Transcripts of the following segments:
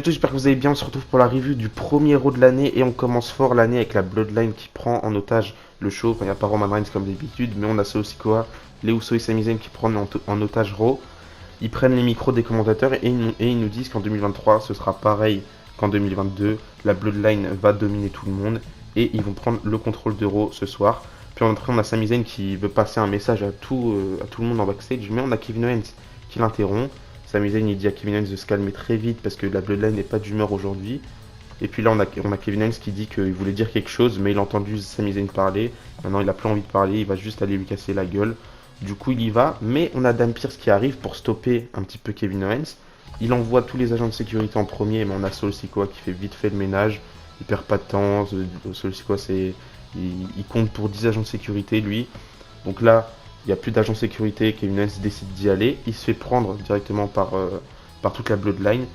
tous, j'espère que vous allez bien. On se retrouve pour la review du premier Raw de l'année et on commence fort l'année avec la Bloodline qui prend en otage le show. Enfin, il n'y a pas Roman Reigns comme d'habitude, mais on a Solo Sikoa, les Usos et Sami Zayn qui prennent en otage Raw. Ils prennent les micros des commentateurs et ils nous disent qu'en 2023 ce sera pareil qu'en 2022. La Bloodline va dominer tout le monde et ils vont prendre le contrôle de Raw ce soir. Puis après on a Sami Zayn qui veut passer un message à tout le monde en backstage, mais on a Kevin Owens qui l'interrompt. Sami Zayn il dit à Kevin Owens de se calmer très vite parce que la Bloodline n'est pas d'humeur aujourd'hui. Et puis là on a Kevin Owens qui dit qu'il voulait dire quelque chose mais il a entendu Sami Zayn parler. Maintenant il a plus envie de parler, il va juste aller lui casser la gueule. Du coup il y va, mais on a Adam Pearce qui arrive pour stopper un petit peu Kevin Owens. Il envoie tous les agents de sécurité en premier, mais on a Solo Sikoa qui fait vite fait le ménage. Il perd pas de temps, Solo Sikoa il compte pour 10 agents de sécurité lui. Donc là il n'y a plus d'agents de sécurité, Kevin Owens décide d'y aller, il se fait prendre directement par toute la Bloodline.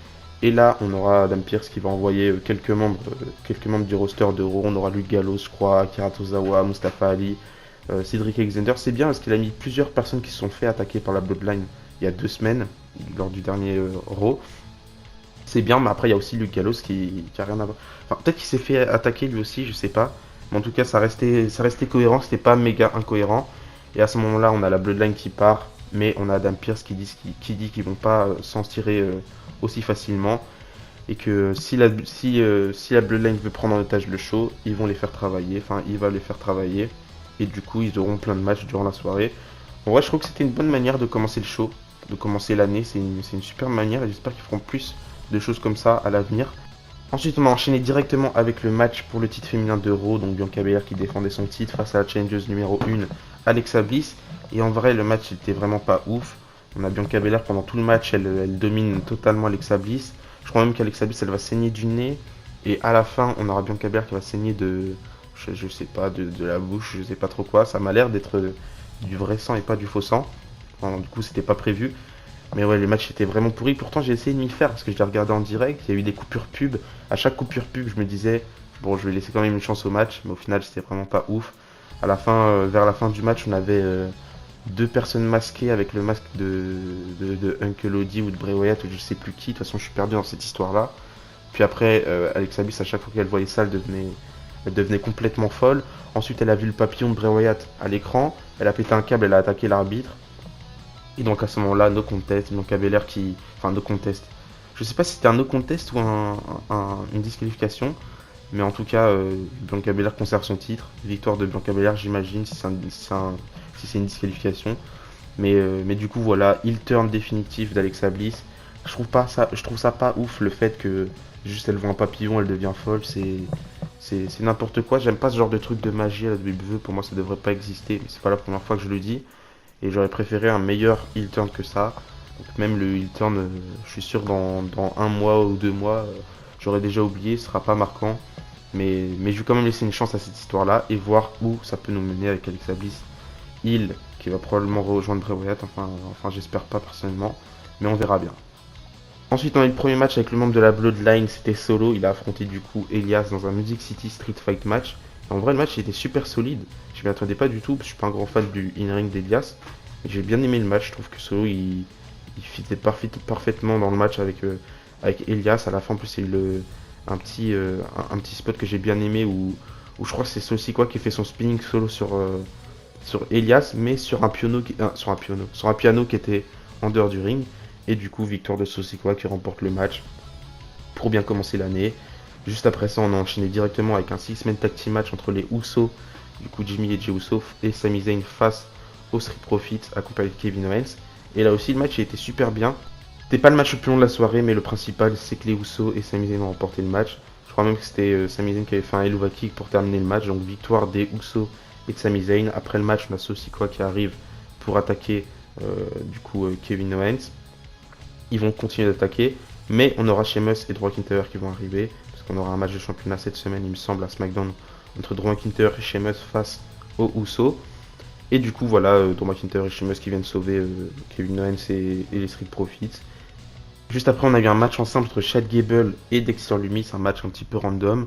Et là, on aura Adam Pearce qui va envoyer quelques membres du roster de Raw. On aura Luke Gallows, je crois, Akira Tozawa, Mustafa Ali, Cedric Alexander. C'est bien parce qu'il a mis plusieurs personnes qui se sont fait attaquer par la Bloodline il y a 2 semaines, lors du dernier Raw. C'est bien, mais après, il y a aussi Luke Gallows qui a rien à voir. Enfin, peut-être qu'il s'est fait attaquer lui aussi, je sais pas. Mais en tout cas, ça restait cohérent, c'était pas méga incohérent. Et à ce moment-là, on a la Bloodline qui part, mais on a Adam Pearce qui dit qu'ils vont pas s'en tirer aussi facilement. Et que si la Bloodline veut prendre en otage le show, ils vont les faire travailler. Enfin, il va les faire travailler. Et du coup, ils auront plein de matchs durant la soirée. En vrai, je trouve que c'était une bonne manière de commencer le show, de commencer l'année. C'est une super manière et j'espère qu'ils feront plus de choses comme ça à l'avenir. Ensuite, on a enchaîné directement avec le match pour le titre féminin de Raw, donc Bianca Belair qui défendait son titre face à la challengeuse numéro 1, Alexa Bliss. Et en vrai, le match était vraiment pas ouf. On a Bianca Belair pendant tout le match, elle domine totalement Alexa Bliss. Je crois même qu'Alexa Bliss, elle va saigner du nez. Et à la fin, on aura Bianca Belair qui va saigner je sais pas, de la bouche, je sais pas trop quoi. Ça m'a l'air d'être du vrai sang et pas du faux sang. Enfin, du coup, c'était pas prévu. Mais ouais, le match était vraiment pourri. Pourtant, j'ai essayé de m'y faire parce que je l'ai regardé en direct. Il y a eu des coupures pub. À chaque coupure pub, je me disais, bon, je vais laisser quand même une chance au match. Mais au final, c'était vraiment pas ouf. À la fin, vers la fin du match, on avait deux personnes masquées avec le masque de Uncle Odie ou de Bray Wyatt ou je sais plus qui. De toute façon, je suis perdu dans cette histoire-là. Puis après, Alexa Bliss, à chaque fois qu'elle voyait ça, elle devenait complètement folle. Ensuite, elle a vu le papillon de Bray Wyatt à l'écran. Elle a pété un câble, elle a attaqué l'arbitre. Et donc à ce moment-là, no contest, Bianca Belair qui... Enfin, no contest. Je sais pas si c'était un no contest ou une disqualification. Mais en tout cas, Bianca Belair conserve son titre. Victoire de Bianca Belair, j'imagine, si c'est une disqualification. Mais du coup, voilà, heel turn définitif d'Alexa Bliss. Je trouve ça pas ouf, le fait que juste elle voit un papillon, elle devient folle. C'est n'importe quoi. J'aime pas ce genre de truc de magie à la WWE. Pour moi, ça devrait pas exister. Mais c'est pas la première fois que je le dis. Et j'aurais préféré un meilleur heel turn que ça. Donc même le heel turn, je suis sûr dans un mois ou 2 mois, j'aurais déjà oublié, ce sera pas marquant. Mais je vais quand même laisser une chance à cette histoire-là et voir où ça peut nous mener avec Alexa Bliss. Heel qui va probablement rejoindre Bray Wyatt, enfin j'espère pas personnellement, mais on verra bien. Ensuite on a eu le premier match avec le membre de la Bloodline, c'était Solo, il a affronté du coup Elias dans un Music City Street Fight match. En vrai, le match était super solide. Je m'y attendais pas du tout, parce que je suis pas un grand fan du in-ring d'Elias. J'ai bien aimé le match. Je trouve que Solo il fitait parfaitement dans le match avec Elias. À la fin, en plus, il y a eu un petit spot que j'ai bien aimé où je crois que c'est Solo Sikoa qui fait son spinning solo sur Elias, mais sur un piano sur un piano qui était en dehors du ring. Et du coup, victoire de Solo Sikoa qui remporte le match pour bien commencer l'année. Juste après ça, on a enchaîné directement avec un 6-man tag team match entre les Usos, du coup Jimmy et Jey Uso, et Sami Zayn face aux Street Profits, accompagné de Kevin Owens. Et là aussi, le match il était super bien. C'était pas le match le plus long de la soirée, mais le principal, c'est que les Usos et Sami Zayn ont remporté le match. Je crois même que c'était Sami Zayn qui avait fait un Helluva Kick pour terminer le match, donc victoire des Usos et de Sami Zayn. Après le match, on a Solo Sikoa qui arrive pour attaquer Kevin Owens. Ils vont continuer d'attaquer, mais on aura Sheamus et Drew McIntyre qui vont arriver. On aura un match de championnat cette semaine, il me semble, à SmackDown, entre Drew McIntyre et Sheamus face aux Usos. Et du coup, voilà, Drew McIntyre et Sheamus qui viennent sauver Kevin Owens et les Street Profits. Juste après, on a eu un match ensemble entre Chad Gable et Dexter Lumis, un match un petit peu random.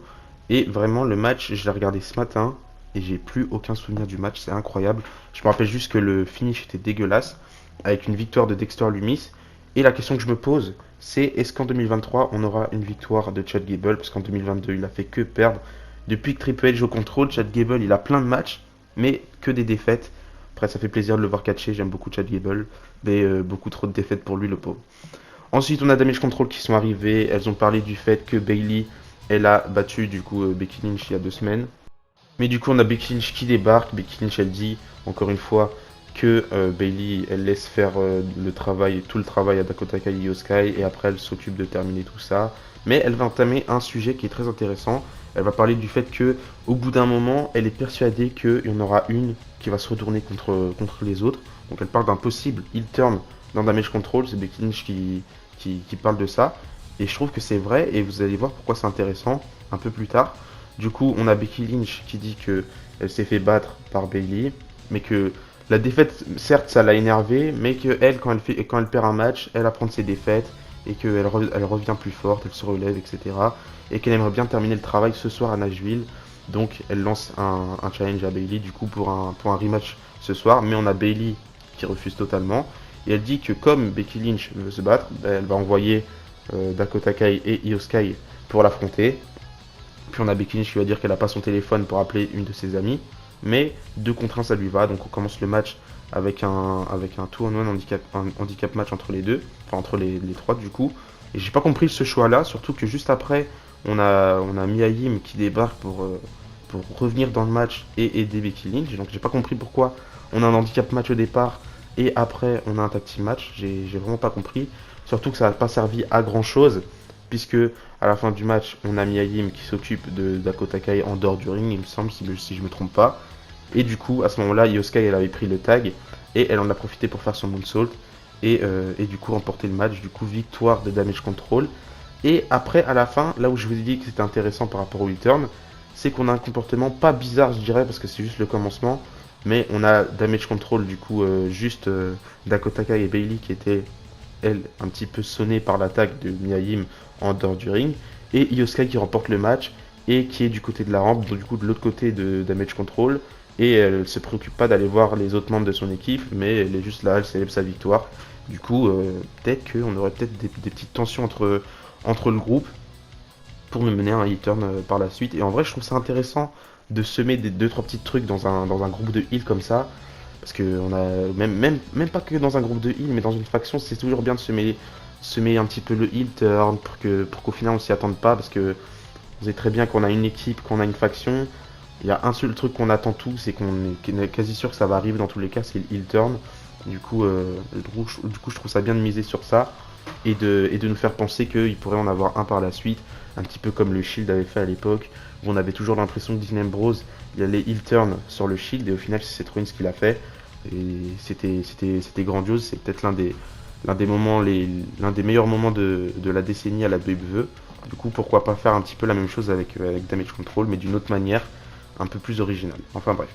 Et vraiment, le match, je l'ai regardé ce matin et j'ai plus aucun souvenir du match, c'est incroyable. Je me rappelle juste que le finish était dégueulasse, avec une victoire de Dexter Lumis. Et la question que je me pose, c'est est-ce qu'en 2023 on aura une victoire de Chad Gable, parce qu'en 2022 il a fait que perdre. Depuis que Triple H au contrôle, Chad Gable il a plein de matchs, mais que des défaites. Après ça fait plaisir de le voir catcher, j'aime beaucoup Chad Gable, mais beaucoup trop de défaites pour lui le pauvre. Ensuite on a Damage Control qui sont arrivées, elles ont parlé du fait que Bayley elle a battu du coup Becky Lynch il y a 2 semaines. Mais du coup on a Becky Lynch qui débarque, Becky Lynch elle dit encore une fois que Bayley elle laisse faire tout le travail à Dakota Kai et Io Sky et après elle s'occupe de terminer tout ça. Mais elle va entamer un sujet qui est très intéressant. Elle va parler du fait que au bout d'un moment elle est persuadée qu'il y en aura une qui va se retourner contre les autres. Donc elle parle d'un possible heel turn dans Damage Control, c'est Becky Lynch qui parle de ça. Et je trouve que c'est vrai et vous allez voir pourquoi c'est intéressant un peu plus tard. Du coup, on a Becky Lynch qui dit que elle s'est fait battre par Bayley, mais que la défaite, certes, ça l'a énervée, mais que elle, quand elle perd un match, elle apprend de ses défaites et elle revient plus forte, elle se relève, etc. Et qu'elle aimerait bien terminer le travail ce soir à Nashville. Donc, elle lance un challenge à Bayley du coup pour un rematch ce soir, mais on a Bayley qui refuse totalement. Et elle dit que comme Becky Lynch veut se battre, elle va envoyer Dakota Kai et Io Sky pour l'affronter. Puis on a Becky Lynch qui va dire qu'elle n'a pas son téléphone pour appeler une de ses amies. Mais 2 contre 1 ça lui va. Donc on commence le match avec un 2-on-1 handicap match entre les deux. Enfin entre les trois du coup. Et j'ai pas compris ce choix là. Surtout que juste après on a Mia Yim qui débarque pour revenir dans le match et aider Becky Lynch. Donc j'ai pas compris pourquoi on a un handicap match au départ et après on a un tag team match. J'ai vraiment pas compris. Surtout que ça n'a pas servi à grand chose puisque à la fin du match, on a Mia Yim qui s'occupe de Dakota Kai en dehors du ring, il me semble, si je me trompe pas. Et du coup, à ce moment-là, Io Sky, elle avait pris le tag et elle en a profité pour faire son moonsault et du coup remporter le match. Du coup, victoire de Damage Control. Et après, à la fin, là où je vous ai dit que c'était intéressant par rapport au return, c'est qu'on a un comportement pas bizarre, je dirais, parce que c'est juste le commencement. Mais on a Damage Control, du coup, juste Dakota Kai et Bayley qui étaient elle, un petit peu sonnée par l'attaque de Mia Yim en dehors du ring. Et Io Sky qui remporte le match et qui est du côté de la rampe, donc du coup de l'autre côté de Damage Control. Et elle se préoccupe pas d'aller voir les autres membres de son équipe, mais elle est juste là, elle célèbre sa victoire. Du coup, peut-être qu'on aurait peut-être des petites tensions entre le groupe pour me mener à un heel turn par la suite. Et en vrai, je trouve ça intéressant de semer des 2-3 petits trucs dans un groupe de heal comme ça. Parce que on a même pas que dans un groupe de heal, mais dans une faction, c'est toujours bien de semer un petit peu le heel turn pour qu'au final on s'y attende pas. Parce que on sait très bien qu'on a une équipe, qu'on a une faction. Il y a un seul truc qu'on attend tous, c'est qu'on est quasi sûr que ça va arriver dans tous les cas, c'est le heel turn. Du coup, je trouve ça bien de miser sur ça et de nous faire penser qu'il pourrait en avoir un par la suite, un petit peu comme le Shield avait fait à l'époque, où on avait toujours l'impression que Dean Ambrose il allait heel turn sur le Shield et au final c'est Seth Rollins qui l'a fait et c'était grandiose, c'est peut-être l'un des meilleurs moments de la décennie à la WWE. Du coup, pourquoi pas faire un petit peu la même chose avec Damage Control, mais d'une autre manière, un peu plus originale. Enfin bref.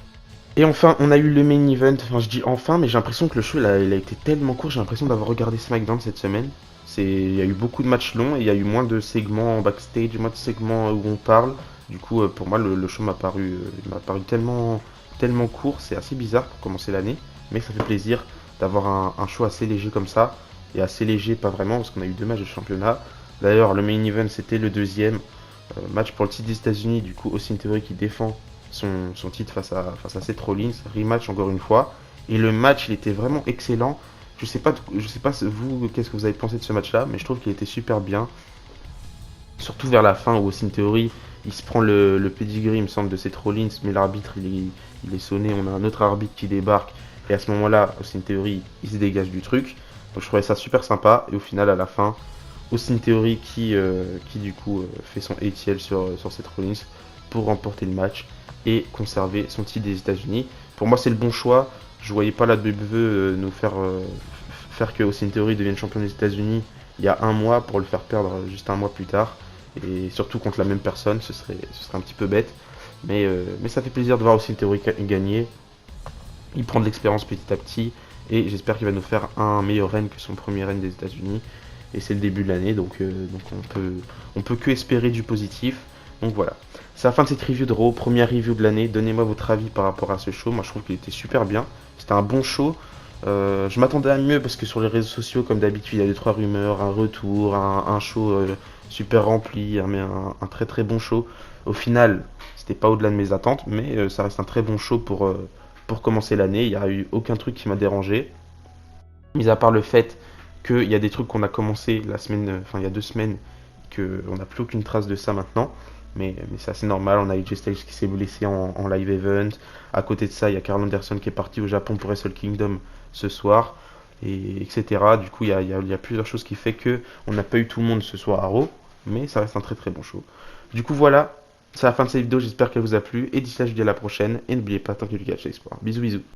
Et enfin, on a eu le main event. Enfin, je dis enfin, mais j'ai l'impression que le show, il a été tellement court. J'ai l'impression d'avoir regardé SmackDown cette semaine. Il y a eu beaucoup de matchs longs et il y a eu moins de segments en backstage, moins de segments où on parle. Du coup, pour moi, le show m'a paru tellement court. C'est assez bizarre pour commencer l'année, mais ça fait plaisir d'avoir un show assez léger comme ça. Et assez léger, pas vraiment, parce qu'on a eu 2 matchs de championnat. D'ailleurs, le main event, c'était le deuxième match pour le titre des États-Unis. Du coup, Austin Theory qui défend son titre face à Seth Rollins, rematch encore une fois. Et le match, il était vraiment excellent. Je sais pas vous, qu'est-ce que vous avez pensé de ce match-là, mais je trouve qu'il était super bien. Surtout vers la fin où Austin Theory, il se prend le pedigree, il me semble, de Seth Rollins, mais l'arbitre, il est sonné. On a un autre arbitre qui débarque. Et à ce moment-là, Austin Theory, il se dégage du truc. Donc je trouvais ça super sympa. Et au final, à la fin, Austin Theory qui du coup fait son ATL sur Seth Rollins pour remporter le match et conserver son titre des États-Unis. Pour moi, c'est le bon choix. Je voyais pas la WWE nous faire que Austin Theory devienne champion des États-Unis il y a un mois pour le faire perdre juste un mois plus tard. Et surtout contre la même personne, ce serait un petit peu bête. Mais ça fait plaisir de voir Austin Theory gagner. Il prend de l'expérience petit à petit et j'espère qu'il va nous faire un meilleur règne que son premier règne des États-Unis. Et c'est le début de l'année, donc on peut que espérer du positif. Donc voilà. C'est la fin de cette review de Raw, première review de l'année. Donnez-moi votre avis par rapport à ce show. Moi je trouve qu'il était super bien. C'était un bon show. Je m'attendais à mieux parce que sur les réseaux sociaux, comme d'habitude, il y a 2-3 rumeurs, un retour, un show super rempli, mais un très très bon show. Au final, c'était pas au-delà de mes attentes, mais ça reste un très bon show pour commencer l'année. Il n'y a eu aucun truc qui m'a dérangé, mis à part le fait qu'il y a des trucs qu'on a commencé la semaine, enfin il y a 2 semaines, qu'on n'a plus aucune trace de ça maintenant. Mais c'est assez normal, on a AJ Styles qui s'est blessé en live event. À côté de ça, il y a Karl Anderson qui est parti au Japon pour Wrestle Kingdom ce soir, et etc. Du coup, il y a plusieurs choses qui fait que on n'a pas eu tout le monde ce soir à Raw, mais ça reste un très très bon show. Du coup, voilà, c'est la fin de cette vidéo, j'espère qu'elle vous a plu, et d'ici là, je vous dis à la prochaine, et n'oubliez pas, tant que du catch, l'espoir. Bisous bisous.